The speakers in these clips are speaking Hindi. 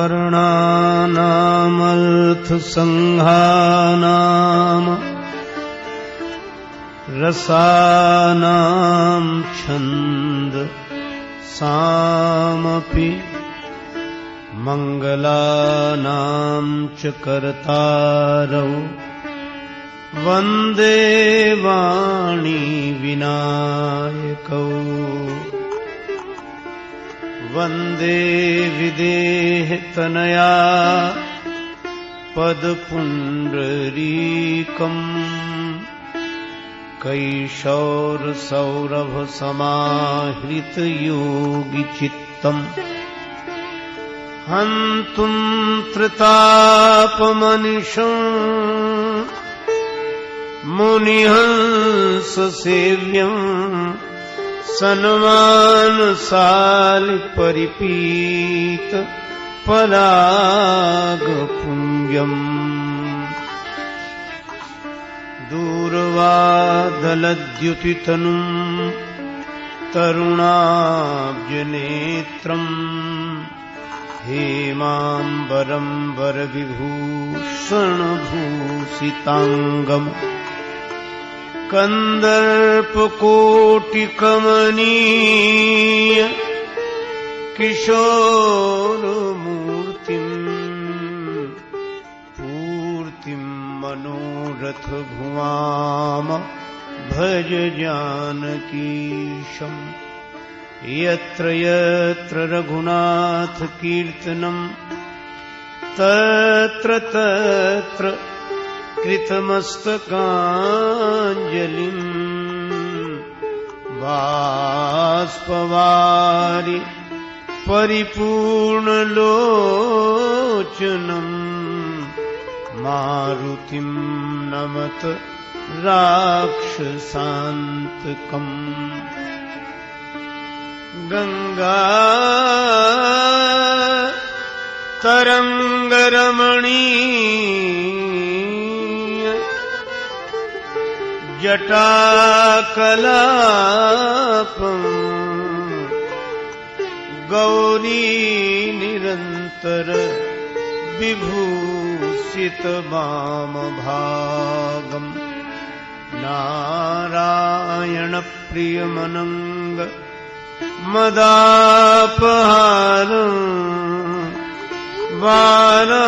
वर्णानामर्थसंघानाम रसानां छंद सामपि मंगलानां च कर्तारौ वंदे वाणी विनायकौ वंदे विदेहतनया पदपुण्डरीकम् कैशोरसौरभसमाहृतयोगिचित्तम् हन्तुं त्रितापमनिशम् मुनिहंससेव्यम् सन्मानसालिपरिपीत परागपुञ्जम् दूरवादलद्युतितनुम् तरुणाब्जनेत्रम् हेमाम्बरं वरविभूषणभूषिताङ्गम् कन्दर्पकोटिकमनीय किशोरमूर्तिम् पूर्तिम् मनोरथभुवाम भज जानकीशम् यत्र यत्र रघुनाथ कीर्तनम् तत्र तत्र कृतमस्तकाञ्जलिम् बाष्पवारि परिपूर्णलोचनम् मारुतिं नमत राक्षसान्तकम् गंगा तरंगरमणीय जटाकलापम् गौरी निरंतर विभूषित वामभागम् नारायण प्रियमनंग मदापहारम् वाराणसी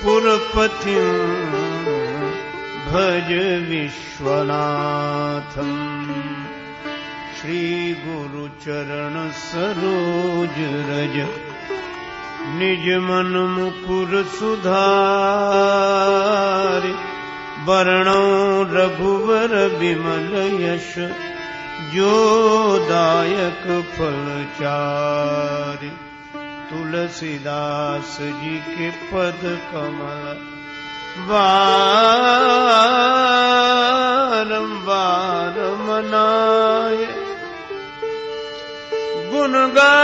पुरपतिम् भज विश्वनाथम् श्री गुरुचरण सरोज रज निज मन मुकुर सुधारि वर्णो रघुवर विमल यश जोदायक फलचारि तुलसीदास जी के पद कमल बारंबार मनाए गुण गावो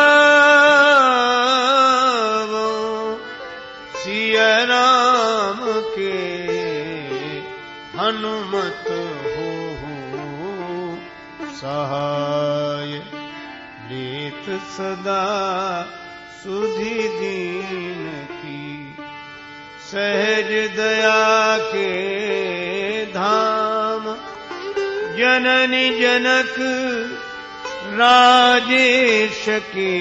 सिया राम के हनुमत हो सहाय लेत सदा सुधि दीन की सहज दया के धाम जननी जनक राजेश के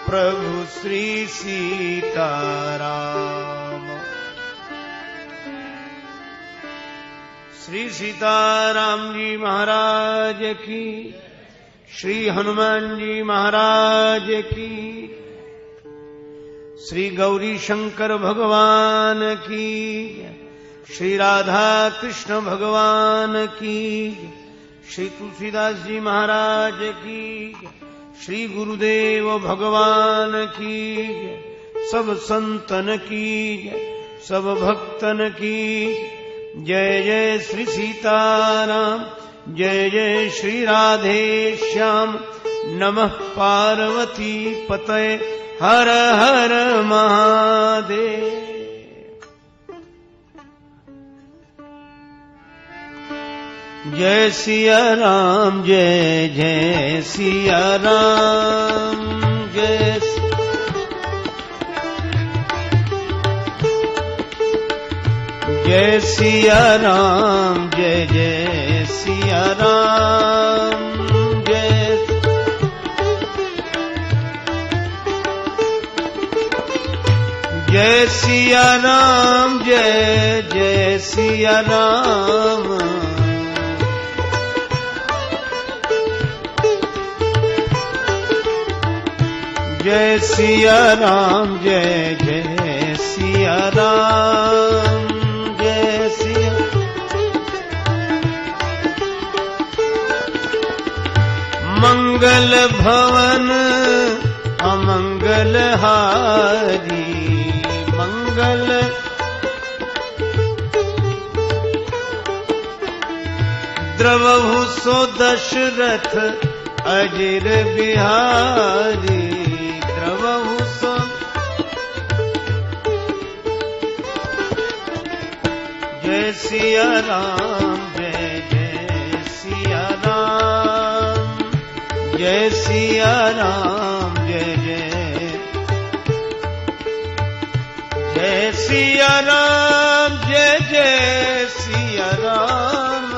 प्रभु श्री सीताराम। श्री सीताराम जी महाराज की, श्री हनुमान जी महाराज की, श्री गौरी शंकर भगवान की, श्री राधा कृष्ण भगवान की, श्री तुलसीदास जी महाराज की, श्री गुरुदेव भगवान की, सब संतन की, सब भक्तन की जय जय श्री सीताराम, जय जय श्री राधे श्याम। नमः पार्वती पतये हर हर महादेव। जय सिया राम जय जय सिया राम जय सिया राम जय जय सिया राम जय सिया राम जय जय सिया राम जय सिया राम जय जय सिया राम जय सिया मंगल भवन अमंगल हारी मंगल द्रवहु सो दशरथ अजिर बिहारी द्रवहु सो जय सिया राम जय जय सिया राम जय सिया राम जय जय जय सिया राम जय जय सिया राम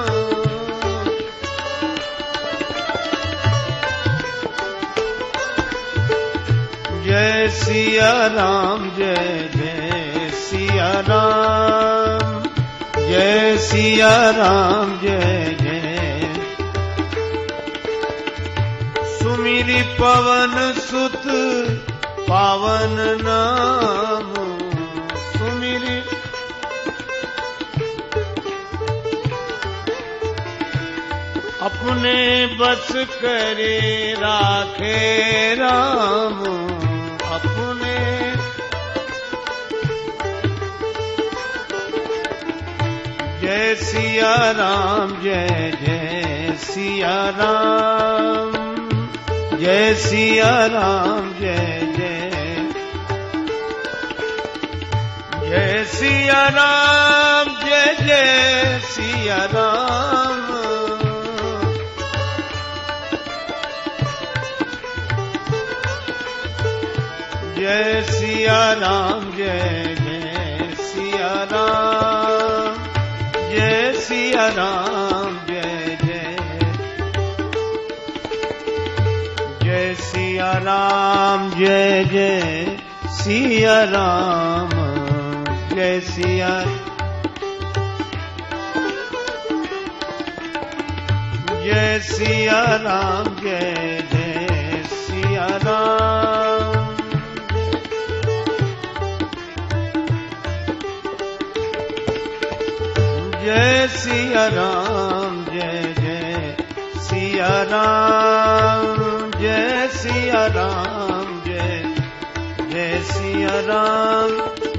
जय सिया राम जय जय सिया राम जय सिया राम जय जय सुमिरि पवन सुत पावन नाम सुमिरि अपने बस करे राखे राम अपने जय सिया राम जय जय सिया राम जय सिया राम जय जय जय सिया राम जय जय सिया राम जय सिया राम जय जय सिया राम जय सिया राम जय जय जय सिया राम जय जय सिया राम जय सिया जय सिया राम जय जय सिया राम जय सिया राम जय जय सिया राम जय सिया राम जय जय सिया राम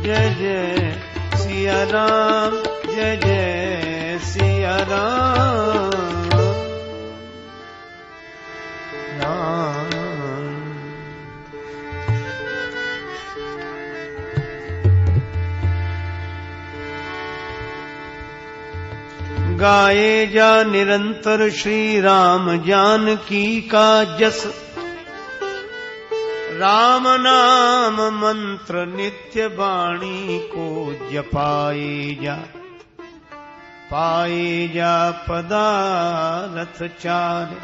जय जय सिया राम जय जय सिया राम गाए जा निरंतर श्री राम जानकी का जस राम नाम मंत्र नित्य वाणी को जपाए जा पदारथ चार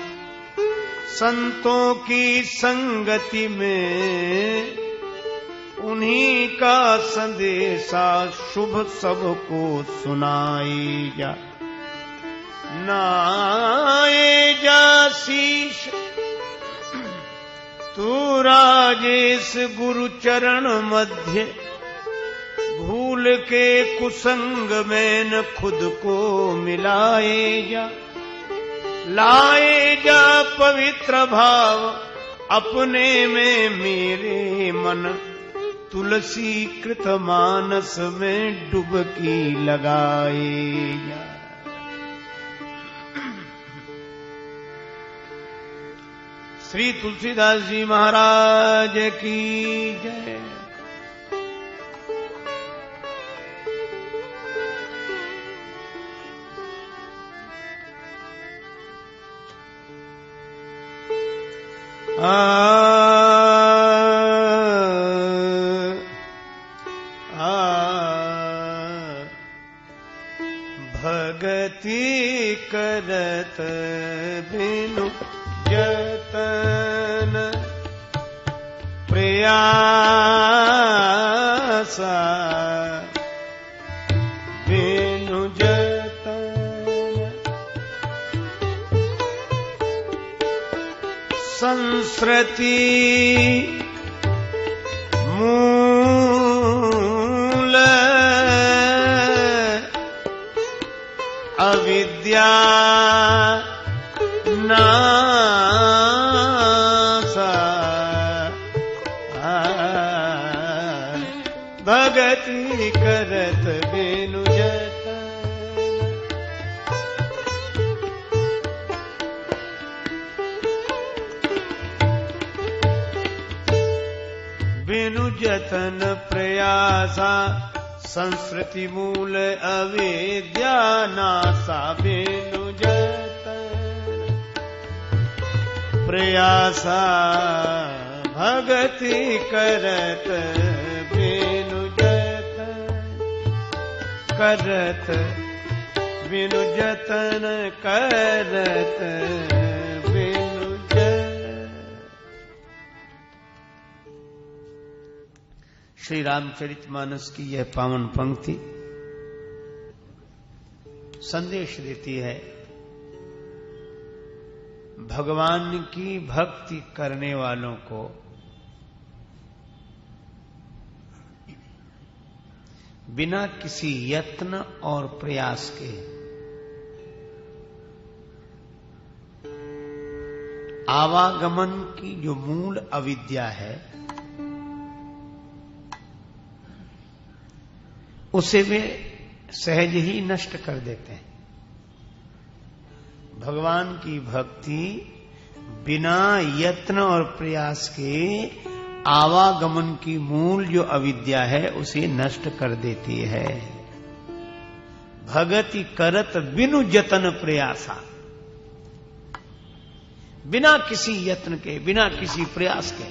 संतों की संगति में उन्हीं का संदेशा शुभ सबको सुनाई जा नाए जा शीश तू राजेश गुरु चरण मध्य भूल के कुसंग में न खुद को मिलाए जा लाए जा पवित्र भाव अपने में मेरे मन तुलसी कृत मानस में डुबकी लगाए जा श्री तुलसीदास जी महाराज की जय। भगति करत बिनु जतन प्रयासा बिनु जतन संस्कृति मूल अविद्या नासा भगति करत बिनु जतन बिनु जतन प्रयासा संस्कृति मूल अविद्या नासा बिनु जतन प्रयासा भगति करत बिनु जतन करत बिनु जतन करत बिनु जतन। श्री रामचरितमानस की यह पावन पंक्ति संदेश देती है भगवान की भक्ति करने वालों को बिना किसी यत्न और प्रयास के आवागमन की जो मूल अविद्या है उसे वे सहज ही नष्ट कर देते हैं। भगवान की भक्ति बिना यत्न और प्रयास के आवागमन की मूल जो अविद्या है उसे नष्ट कर देती है। भगति करत बिनु जतन प्रयासा, बिना किसी यत्न के बिना किसी प्रयास के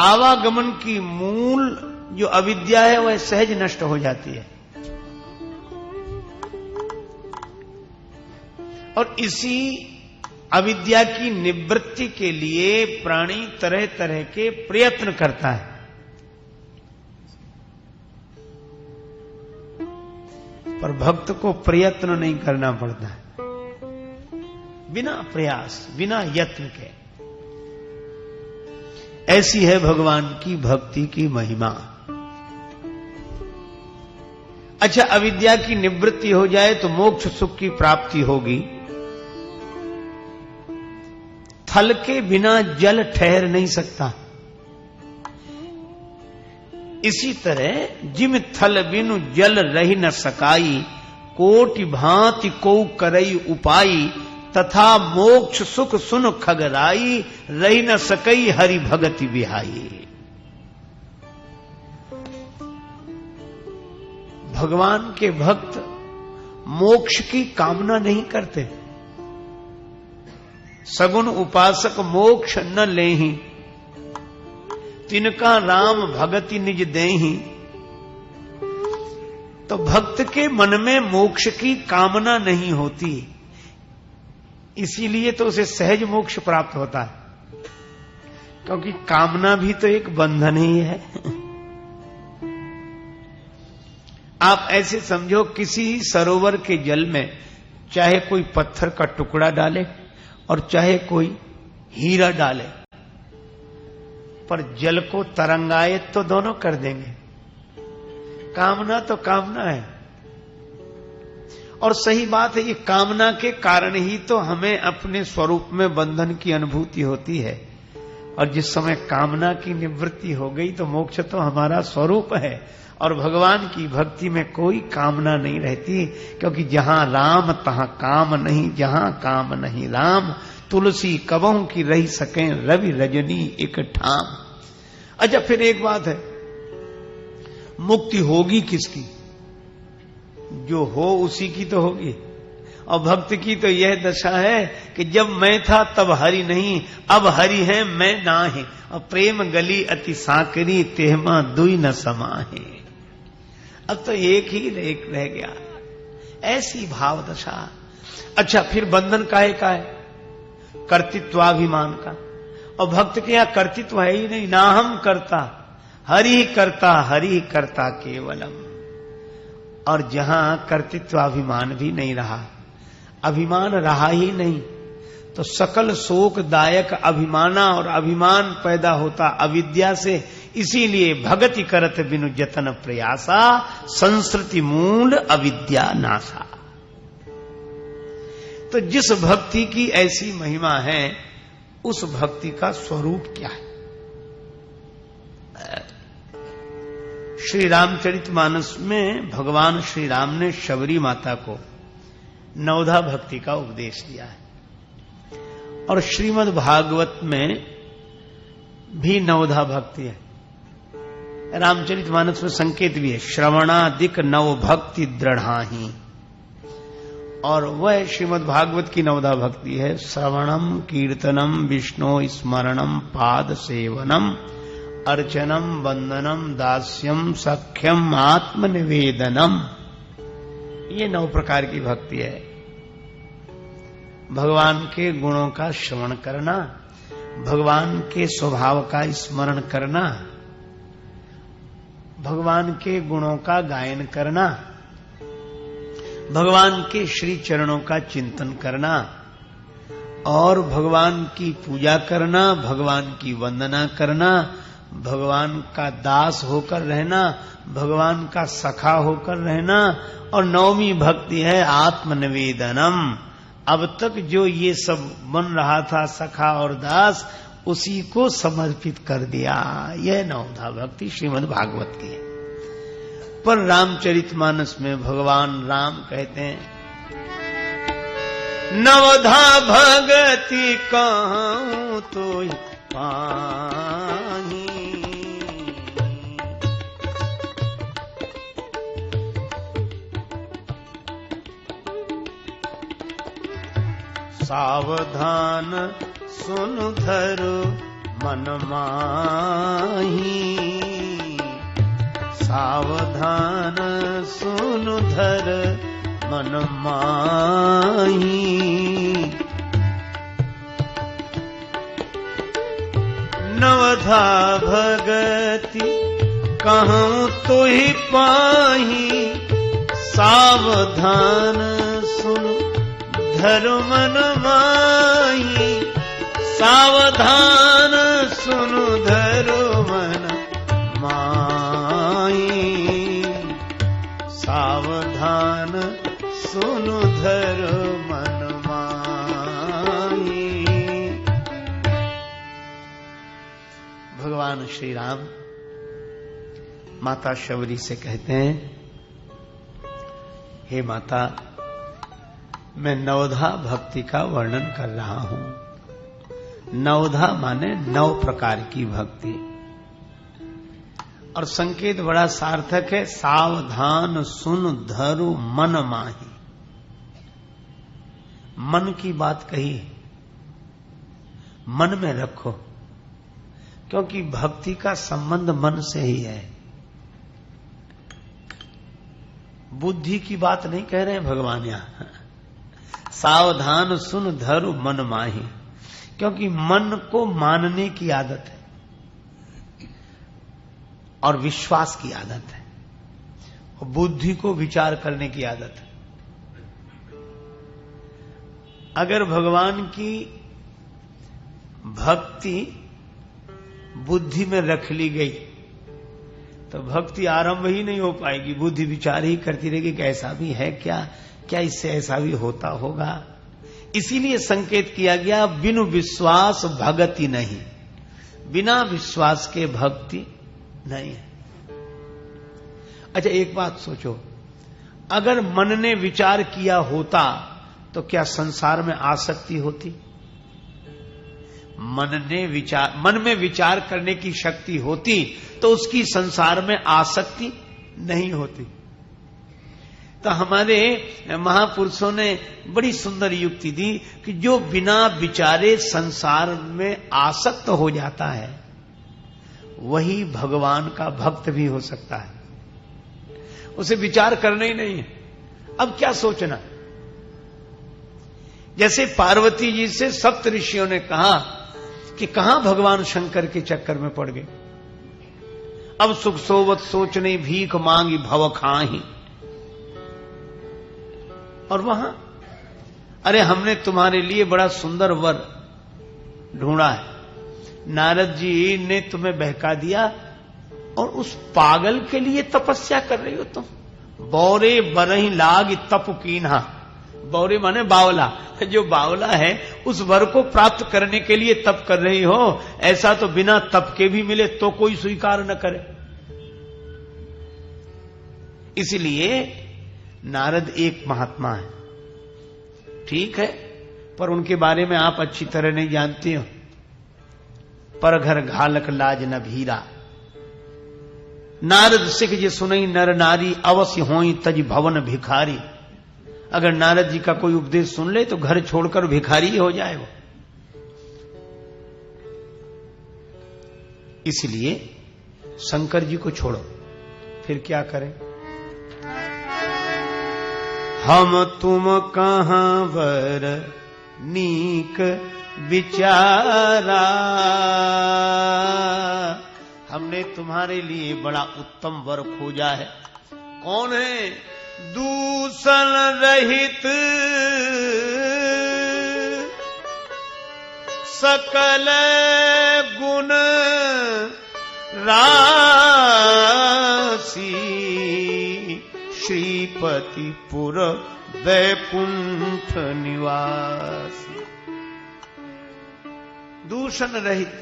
आवागमन की मूल जो अविद्या है वह सहज नष्ट हो जाती है। और इसी अविद्या की निवृत्ति के लिए प्राणी तरह तरह के प्रयत्न करता है। पर भक्त को प्रयत्न नहीं करना पड़ता है, बिना प्रयास बिना यत्न के। ऐसी है भगवान की भक्ति की महिमा। अच्छा, अविद्या की निवृत्ति हो जाए तो मोक्ष सुख की प्राप्ति होगी। थल के बिना जल ठहर नहीं सकता। इसी तरह जिम थल बिनु जल रही न सकाई, कोटि भांति को करई उपाई, तथा मोक्ष सुख सुन खगराई, रही न सकई हरि भगति बिहाई। भगवान के भक्त मोक्ष की कामना नहीं करते। सगुण उपासक मोक्ष न लेहि, तिनका राम भगति निज देहि। तो भक्त के मन में मोक्ष की कामना नहीं होती, इसीलिए तो उसे सहज मोक्ष प्राप्त होता है। क्योंकि कामना भी तो एक बंधन ही है। आप ऐसे समझो, किसी सरोवर के जल में चाहे कोई पत्थर का टुकड़ा डाले और चाहे कोई हीरा डाले, पर जल को तरंगायत तो दोनों कर देंगे। कामना तो कामना है। और सही बात है, ये कामना के कारण ही तो हमें अपने स्वरूप में बंधन की अनुभूति होती है। और जिस समय कामना की निवृत्ति हो गई तो मोक्ष तो हमारा स्वरूप है। और भगवान की भक्ति में कोई कामना नहीं रहती, क्योंकि जहां राम तहां काम नहीं, जहां काम नहीं राम, तुलसी कबहू की रही सकें रवि रजनी एक ठाम। अच्छा, फिर एक बात है, मुक्ति होगी किसकी? जो हो उसी की तो होगी। और भक्त की तो यह दशा है कि जब मैं था तब हरि नहीं, अब हरि है मैं ना है, और प्रेम गली अति साकरी तेहमा दुई न समाहे। अब तो एक ही एक रह गया, ऐसी भाव दशा। अच्छा, फिर बंधन काहे का है? कर्तृत्वाभिमान का। और भक्त के यहां कर्तृत्व है ही नहीं, ना हम करता, हरि करता केवलम। और जहां कर्तृत्वाभिमान भी नहीं रहा, अभिमान रहा ही नहीं, तो सकल शोकदायक अभिमाना और अभिमान पैदा होता अविद्या से। इसीलिए भगति करत बिनु जतन प्रयासा, संस्कृति मूल अविद्या नासा। तो जिस भक्ति की ऐसी महिमा है, उस भक्ति का स्वरूप क्या है? श्री रामचरितमानस में भगवान श्री राम ने शबरी माता को नवधा भक्ति का उपदेश दिया है, और श्रीमद् भागवत में भी नवधा भक्ति है। रामचरितमानस में संकेत भी है, श्रवणादिक नव भक्ति दृढ़ाही, और वह श्रीमद् भागवत की नवधा भक्ति है। श्रवणम कीर्तनम विष्णु स्मरणम पाद सेवनम अर्चनम वंदनम दास्यम सख्यम आत्मनिवेदनम। ये 9 प्रकार की भक्ति है। भगवान के गुणों का श्रवण करना, भगवान के स्वभाव का स्मरण करना, भगवान के गुणों का गायन करना, भगवान के श्री चरणों का चिंतन करना, और भगवान की पूजा करना, भगवान की वंदना करना, भगवान का दास होकर रहना, भगवान का सखा होकर रहना। और 9वीं भक्ति है आत्मनिवेदनम। अब तक जो ये सब बन रहा था सखा और दास, उसी को समर्पित कर दिया। यह नवधा भक्ति श्रीमद् भागवत की है। पर रामचरितमानस में भगवान राम कहते हैं, नवधा भगति कहूं तो पाही, सावधान सुन धरो मन माही, सावधान सुन धर मन माही। नवधा भगति कहूं तो ही पाही, सावधान सुन धर मन माही, सावधान सुन धर मन माही, सावधान सुन धर मन माही। भगवान श्री राम माता शबरी से कहते हैं, हे माता, मैं नवधा भक्ति का वर्णन कर रहा हूं। नवधा माने 9 प्रकार की भक्ति, और संकेत बड़ा सार्थक है, सावधान सुन धरु मन माही। मन की बात कही, मन में रखो, क्योंकि भक्ति का संबंध मन से ही है। बुद्धि की बात नहीं कह रहे हैं भगवान यहां। सावधान सुन धरु मन माही, क्योंकि मन को मानने की आदत है और विश्वास की आदत है, और बुद्धि को विचार करने की आदत है। अगर भगवान की भक्ति बुद्धि में रख ली गई तो भक्ति आरंभ ही नहीं हो पाएगी। बुद्धि विचार ही करती रहेगी कि ऐसा भी है क्या, क्या इससे ऐसा भी होता होगा। इसीलिए संकेत किया गया, बिनु विश्वास भगति नहीं, बिना विश्वास के भक्ति नहीं है। अच्छा, एक बात सोचो, अगर मन ने विचार किया होता तो क्या संसार में आसक्ति होती? मन में विचार करने की शक्ति होती तो उसकी संसार में आसक्ति नहीं होती। तो हमारे महापुरुषों ने बड़ी सुंदर युक्ति दी कि जो बिना विचारे संसार में आसक्त हो जाता है वही भगवान का भक्त भी हो सकता है। उसे विचार करना ही नहीं है। अब क्या सोचना। जैसे पार्वती जी से सप्त ऋषियों ने कहा कि कहां भगवान शंकर के चक्कर में पड़ गए। अब सुख सोवत सोचने भीख मांगी भव खाही। और वहां अरे हमने तुम्हारे लिए बड़ा सुंदर वर ढूंढा है। नारद जी ने तुम्हें बहका दिया और उस पागल के लिए तपस्या कर रही हो तुम। बौरे बरही लाग तप कीन्हा। बौरे माने बावला। जो बावला है उस वर को प्राप्त करने के लिए तप कर रही हो। ऐसा तो बिना तप के भी मिले तो कोई स्वीकार न करे। इसलिए नारद एक महात्मा है, ठीक है, पर उनके बारे में आप अच्छी तरह नहीं जानते हो। पर घर घालक लाज न भीरा। नारद सिख जे सुनई नर नारी अवश्य होई तज भवन भिखारी। अगर नारद जी का कोई उपदेश सुन ले तो घर छोड़कर भिखारी हो जाए वो। इसलिए शंकर जी को छोड़ो, फिर क्या करें। हम तुम कहां वर नीक विचारा। हमने तुम्हारे लिए बड़ा उत्तम वर खोजा है। कौन है। दूषण रहित सकल गुण राशि श्रीपतिपुर वैकुंठ निवासी। दूषण रहित,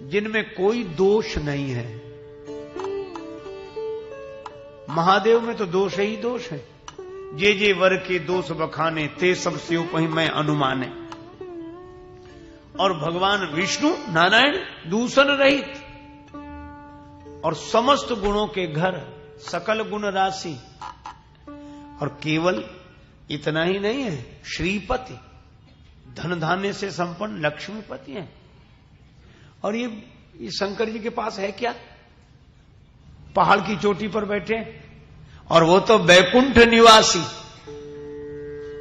जिनमें कोई दोष नहीं है। महादेव में तो दोष ही दोष है। जे वर के दोष बखाने ते सब से उपहि मैं अनुमाने। और भगवान विष्णु नारायण दूषण रहित और समस्त गुणों के घर, सकल गुण राशि। और केवल इतना ही नहीं है, श्रीपति, धन धान्य से संपन्न लक्ष्मीपति हैं। और ये शंकर जी के पास है क्या। पहाड़ की चोटी पर बैठे और वो तो बैकुंठ निवासी।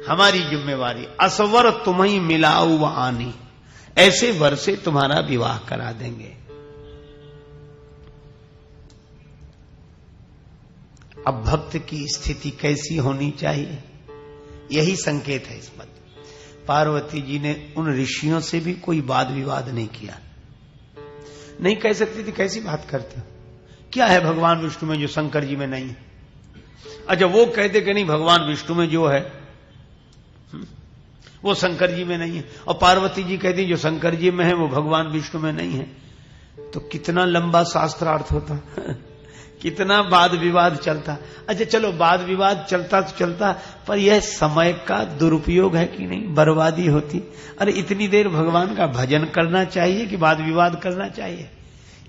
हमारी जिम्मेवारी असवर तुम्हें मिलाऊ व आनी। ऐसे वर से तुम्हारा विवाह करा देंगे। अब भक्त की स्थिति कैसी होनी चाहिए, यही संकेत है इस पर। पार्वती जी ने उन ऋषियों से भी कोई वाद विवाद नहीं किया। नहीं कह सकती थी कैसी बात करते हो, क्या है भगवान विष्णु में जो शंकर जी में नहीं है। अच्छा वो कहते कि नहीं भगवान विष्णु में जो है वो शंकर जी में नहीं है। और पार्वती जी कहती जो शंकर जी में है वो भगवान विष्णु में नहीं है। तो कितना लंबा शास्त्रार्थ होता, कितना वाद विवाद चलता। अच्छा चलो वाद विवाद चलता तो चलता, पर यह समय का दुरुपयोग है कि नहीं, बर्बादी होती। अरे इतनी देर भगवान का भजन करना चाहिए कि वाद विवाद करना चाहिए।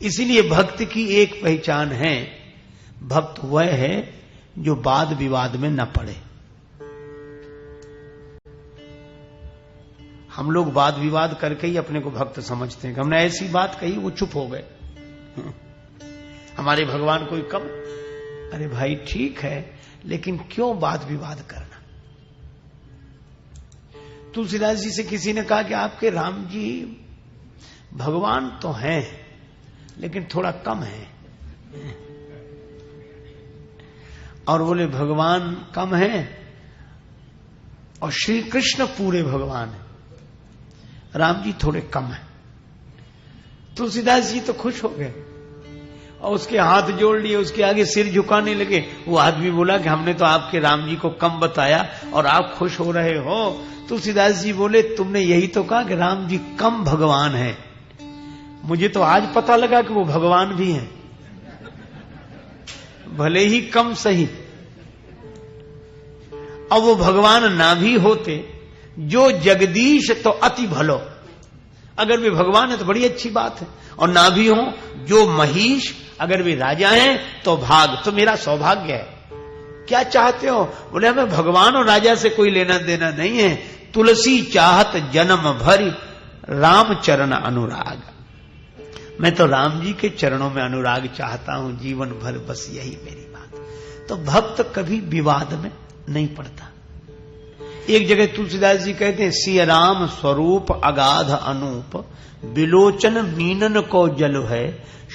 इसीलिए भक्त की एक पहचान है, भक्त वह है जो वाद विवाद में न पड़े। हम लोग वाद विवाद करके ही अपने को भक्त समझते हैं कि हमने ऐसी बात कही वो चुप हो गए, हमारे भगवान कोई कम। अरे भाई ठीक है, लेकिन क्यों वाद विवाद करना। तुलसीदास जी से किसी ने कहा कि आपके राम जी भगवान तो हैं लेकिन थोड़ा कम है। और बोले भगवान कम है और श्री कृष्ण पूरे भगवान है, राम जी थोड़े कम है। तुलसीदास जी तो खुश हो गए और उसके हाथ जोड़ लिए, उसके आगे सिर झुकाने लगे। वो आदमी बोला कि हमने तो आपके राम जी को कम बताया और आप खुश हो रहे हो। तुलसीदास जी बोले तुमने यही तो कहा कि राम जी कम भगवान है, मुझे तो आज पता लगा कि वो भगवान भी हैं, भले ही कम सही। अब वो भगवान ना भी होते, जो जगदीश तो अति भलो, अगर वे भगवान है तो बड़ी अच्छी बात है। और ना भी हो जो महिष, अगर वे राजा हैं तो भाग, तो मेरा सौभाग्य है। क्या चाहते हो? बोले हमें भगवान और राजा से कोई लेना देना नहीं है, तुलसी चाहत जन्म भरी राम चरण अनुराग। मैं तो राम जी के चरणों में अनुराग चाहता हूं जीवन भर, बस यही मेरी बात। तो भक्त कभी विवाद में नहीं पड़ता। एक जगह तुलसीदास जी कहते हैं, सिय राम स्वरूप अगाध अनूप, बिलोचन मीनन को जल है,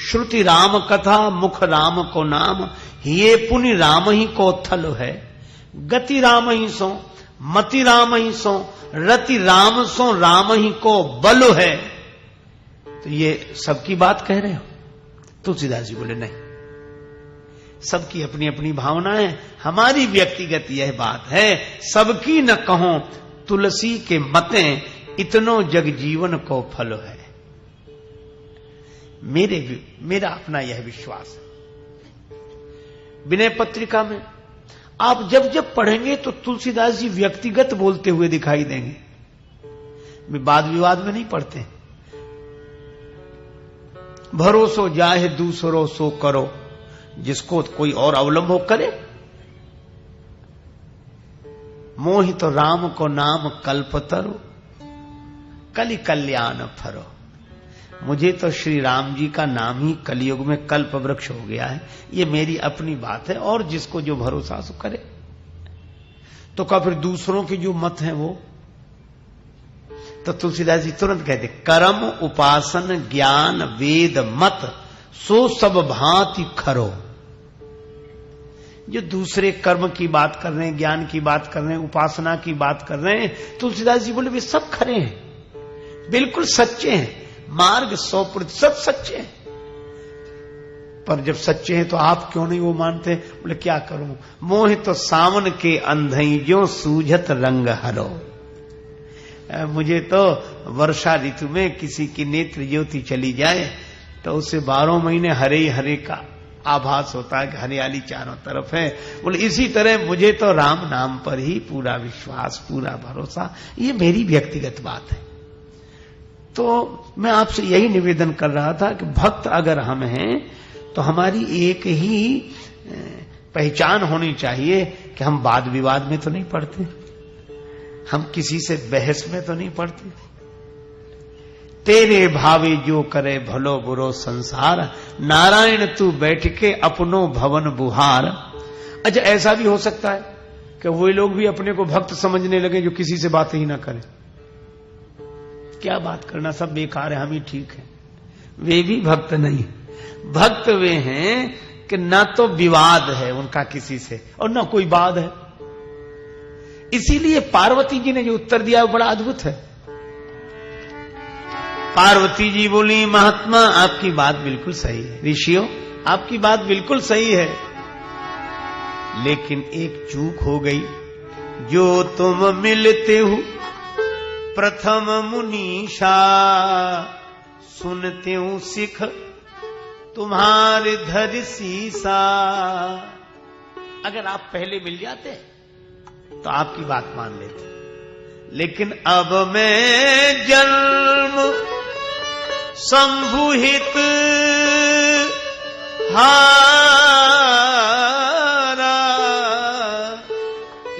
श्रुति राम कथा मुख राम को नाम, ये पुनि राम ही को थल है, गति राम ही सो मति राम ही सो, रति राम सो राम ही को बल है। तो ये सबकी बात कह रहे हो? तुलसीदास जी बोले नहीं, सबकी अपनी अपनी भावना है, हमारी व्यक्तिगत यह बात है, सबकी न कहो तुलसी के मतें, इतनो जग जीवन को फल है। मेरा अपना यह विश्वास है। विनय पत्रिका में आप जब जब पढ़ेंगे तो तुलसीदास जी व्यक्तिगत बोलते हुए दिखाई देंगे, वाद विवाद में नहीं पढ़ते। भरोसो जाहे दूसरो सो करो, जिसको कोई और अवलंबो करे, मोहित तो राम को नाम कल्पतरु, कलि कल्याण फरो। मुझे तो श्री राम जी का नाम ही कलयुग में कल्प वृक्ष हो गया है, ये मेरी अपनी बात है, और जिसको जो भरोसा सो करे। तो क्या फिर दूसरों के जो मत हैं वो? तो तुलसीदास जी तुरंत कहते, कर्म उपासन ज्ञान वेद मत, सो सब भांति खरो। जो दूसरे कर्म की बात कर रहे हैं, ज्ञान की बात कर रहे हैं, उपासना की बात कर रहे हैं, तुलसीदास जी बोले वे सब खरे हैं, बिल्कुल सच्चे हैं, मार्ग 100% सच्चे हैं। पर जब सच्चे हैं तो आप क्यों नहीं वो मानते? बोले क्या करूं, मोह तो सावन के अंधई जो सूझत रंग हरो। मुझे तो वर्षा ऋतु में किसी की नेत्र ज्योति चली जाए तो उसे 12 महीने हरे ही हरे का आभास होता है कि हरियाली चारों तरफ है। बोले इसी तरह मुझे तो राम नाम पर ही पूरा विश्वास, पूरा भरोसा। ये मेरी व्यक्तिगत बात है। तो मैं आपसे यही निवेदन कर रहा था कि भक्त अगर हम हैं तो हमारी एक ही पहचान होनी चाहिए कि हम वाद विवाद में तो नहीं पड़ते, हम किसी से बहस में तो नहीं पड़ते। तेरे भावे जो करे भलो बुरो संसार, नारायण तू बैठ के अपनो भवन बुहार। अच्छा, ऐसा भी हो सकता है कि वो लोग भी अपने को भक्त समझने लगे जो किसी से बात ही ना करें। क्या बात करना, सब बेकार है, हम ही ठीक है। वे भी भक्त नहीं, भक्त वे हैं कि ना तो विवाद है उनका किसी से और ना कोई बात है। इसीलिए पार्वती जी ने जो उत्तर दिया वो बड़ा अद्भुत है। पार्वती जी बोली, महात्मा आपकी बात बिल्कुल सही है, ऋषियों आपकी बात बिल्कुल सही है, लेकिन एक चूक हो गई। जो तुम मिलते हो प्रथम मुनीषा, सुनते हूं सिख तुम्हारे धर सीसा। अगर आप पहले मिल जाते तो आपकी बात मान लेते, लेकिन अब मैं जन्म संभुहित हारा,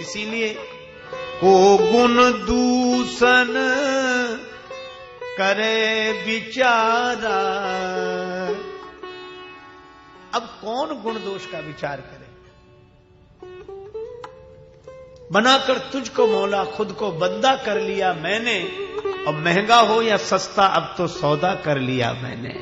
इसीलिए को गुण दूषण करे विचारा। अब कौन गुण दोष का विचार करे? बनाकर तुझको मौला खुद को बंदा कर लिया मैंने, और महंगा हो या सस्ता अब तो सौदा कर लिया मैंने।